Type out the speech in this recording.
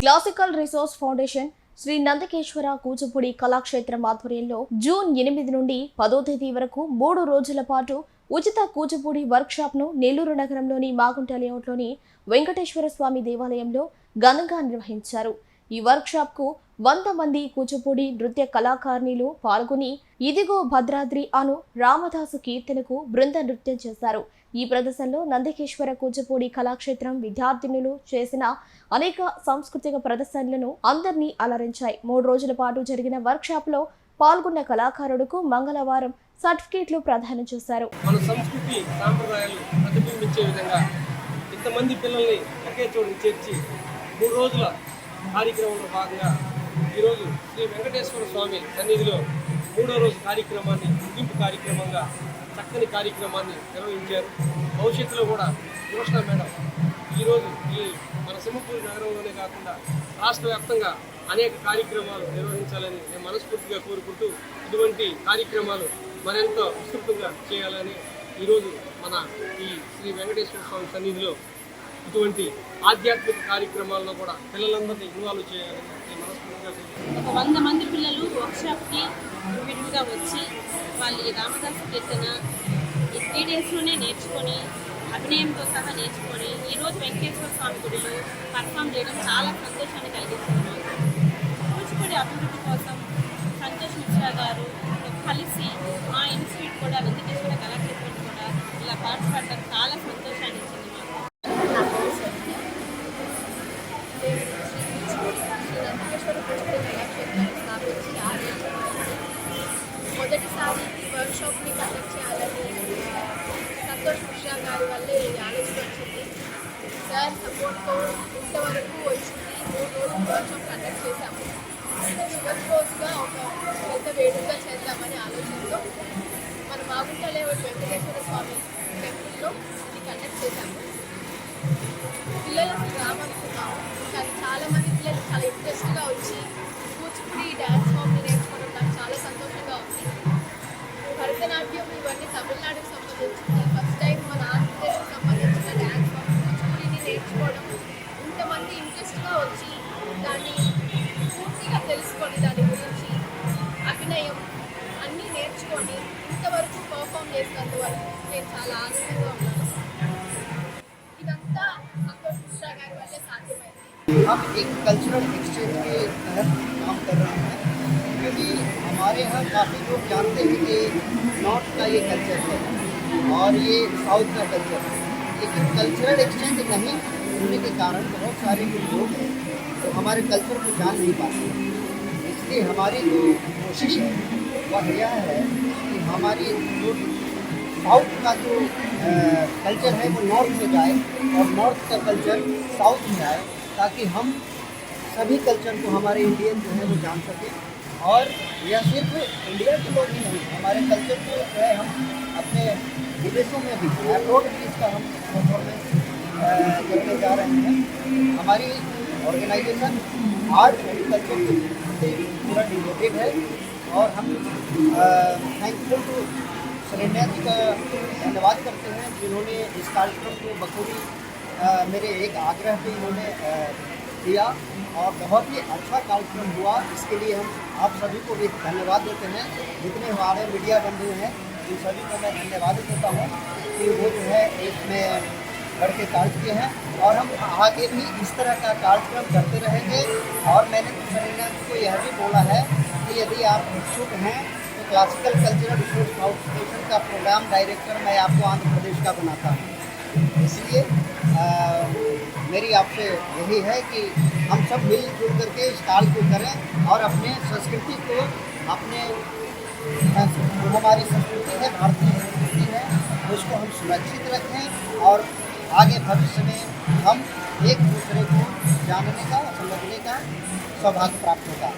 Classical resource foundation Shri Nandakeshwara Kuchipudi Kalakshetram ఆధ్వర్యంలో June 8 నుండి 10వ తేదీ వరకు 3 రోజుల పాటు ఉచిత కూచిపూడి వర్క్ షాప్ ను నెల్లూరు నగరంలోని మాగుంట లేఅవుట్లోని వెంకటేశ్వర స్వామి దేవాలయంలో ఘనంగా నిర్వహించారు। ఈ వర్క్ షాప్ కు 100 మంది కూచిపూడి నృత్య కళాకారిణులు పాల్గొని ఇదిగో భద్రాద్రి అను రామదాసు కీర్తనకు బృంద నృత్యం చేశారు। ఈ ప్రదర్శనలో నందకేశ్వర కూచిపూడి కళాక్షేత్రం విద్యార్థినులు చేసిన అనేక సాంస్కృతిక ప్రదర్శనలను అందరినీ అలరించాయి। 3 రోజుల పాటు జరిగిన వర్క్ షాప్ లో పాల్గొన్న కళాకారులకు మంగళవారం సర్టిఫికెట్లు ప్రదానం చేశారు। మన సంస్కృతి సాంప్రదాయాలు ప్రతిబింబించే విధంగా ఇంతమంది పిల్లల్ని ఒకే చోటు చేర్చి 3 రోజుల కార్యక్రమంలో భాగంగా ఈరోజు శ్రీ వెంకటేశ్వర స్వామి సన్నిధిలో 3వ రోజు కార్యక్రమాన్ని ముగింపు కార్యక్రమంగా చక్కని కార్యక్రమాన్ని నిర్వహించారు। భవిష్యత్తులో కూడా యువష్ణ మేడం ఈరోజు ఈ మన సింహపూరి నగరంలోనే కాకుండా రాష్ట్ర వ్యాప్తంగా అనేక కార్యక్రమాలు నిర్వహించాలని నేను మనస్ఫూర్తిగా కోరుకుంటూ ఇటువంటి కార్యక్రమాలు మరింత విస్తృతంగా చేయాలని ఈరోజు మన ఈ శ్రీ వెంకటేశ్వర స్వామి సన్నిధిలో ఇటువంటి ఆధ్యాత్మిక కార్యక్రమాల్లో కూడా పిల్లలందరినీ ఇన్వాల్వ్ చేయాలని నేను మనస్ఫూర్తిగా ఒక 100 మంది పిల్లలు వర్క్షాప్కి విడిగా వచ్చి వాళ్ళు ఈ రామదాసు కీర్తన ఈ 3 డేస్లోనే నేర్చుకొని అభినయంతో సహా నేర్చుకొని ఈరోజు వెంకటేశ్వర స్వామి గుడిలో పర్ఫామ్ చేయడం చాలా సంతోషాన్ని కలిగిస్తుంది। కూచిపూడి అభివృద్ధి కోసం సంతోష్ మిశ్రా గారు కలిసి మా ఇన్స్టిట్యూట్ కూడా వెంకటేశ్వర కళాక్షేత్రం కూడా ఇలా పాటుపడడం చాలా సంతోషాన్ని ఇచ్చింది మాకు। మొదటిసారి వర్క్షాప్ని కండక్ట్ చేయాలని సంతోష్ మిశ్రా గారి వల్లే ఆలోచన వచ్చింది। సార్ సపోర్ట్తో ఇంతవరకు వచ్చింది 3 రోజులు వర్క్షాప్ కండక్ట్ చేశాము। చివరి రోజుగా ఒక పెద్ద వేడుకగా చేద్దామని ఆలోచనతో మన మాగుంట లేఅవుట్ వెంకటేశ్వర స్వామి టెంపుల్లో ఇది కండక్ట్ చేశాము। పిల్లలకు రామనుకున్నాము కానీ చాలామంది పిల్లలు చాలా ఇంట్రెస్ట్గా వచ్చి కూచిపూడి డ్యాన్స్ ఫామ్ని నేర్చుకోవడం నాకు చాలా సంతోషంగా ఉంది। భరతనాట్యం ఇవన్నీ తమిళనాడుకు సంబంధించింది, ఫస్ట్ టైం మన ఆంధ్రప్రదేశ్కి సంబంధించిన డ్యాన్స్ ఫామ్ కూచిపూడిని నేర్చుకోవడం, ఇంతమంది ఇంట్రెస్ట్గా వచ్చి దాన్ని పూర్తిగా తెలుసుకొని దాని గురించి అభినయం అన్నీ నేర్చుకొని ఇంతవరకు పర్ఫామ్ చేసినందువరకు నేను చాలా ఆనందంగా ఉన్నాను। ఇదంతా సంతోష్ మిశ్రా గారి వల్లే సాధ్యమైంది। हम एक कल्चरल एक्सचेंज के तहत काम कर रहे हैं क्योंकि हमारे यहाँ काफ़ी लोग जानते हैं कि नॉर्थ का ये कल्चर है और ये साउथ का कल्चर है, लेकिन कल्चरल एक्सचेंज नहीं होने के कारण बहुत सारे लोग तो हमारे कल्चर को जान नहीं पाते। इसलिए हमारी जो कोशिश है वह यह है कि हमारी जो साउथ का जो कल्चर है वो नॉर्थ में जाए और नॉर्थ का कल्चर साउथ में आए ताकि हम सभी कल्चर को हमारे इंडियन जो है वो जान सकें। और यह सिर्फ इंडिया के लोग ही नहीं, हमारे कल्चर को जो है हम अपने विदेशों में भी अब्रॉड भी इसका हम परफॉर्मेंस करने जा रहे हैं। हमारी ऑर्गेनाइजेशन आर्ट एंड कल्चर से पूरा डिवोटेड है और हम थैंकफुल टू शरण्या जी का धन्यवाद करते हैं जिन्होंने इस कार्यक्रम को बखूबी मेरे एक आग्रह पे इन्होंने किया और बहुत ही अच्छा कार्यक्रम हुआ। इसके लिए हम आप सभी को भी धन्यवाद देते हैं। जितने हमारे मीडिया बंधु हैं उन सभी को मैं धन्यवाद देता हूँ कि वो जो है इसमें बढ़ के कार्य किए हैं और हम आगे भी इस तरह का कार्यक्रम करते रहेंगे। और मैंने तो शरण्या जी को यह भी बोला है कि यदि आप इच्छुक हैं तो क्लासिकल कल्चरल रिसोर्स फाउंडेशन का प्रोग्राम डायरेक्टर मैं आपको आंध्र प्रदेश का बनाता हूँ। इसलिए मेरी आपसे यही है कि हम सब मिलजुल करके इस कार्य को करें और अपने संस्कृति को अपने जो हमारी संस्कृति है भारतीय संस्कृति है उसको हम सुरक्षित रखें और आगे भविष्य में हम एक दूसरे को जानने का समझने का सौभाग्य प्राप्त होगा।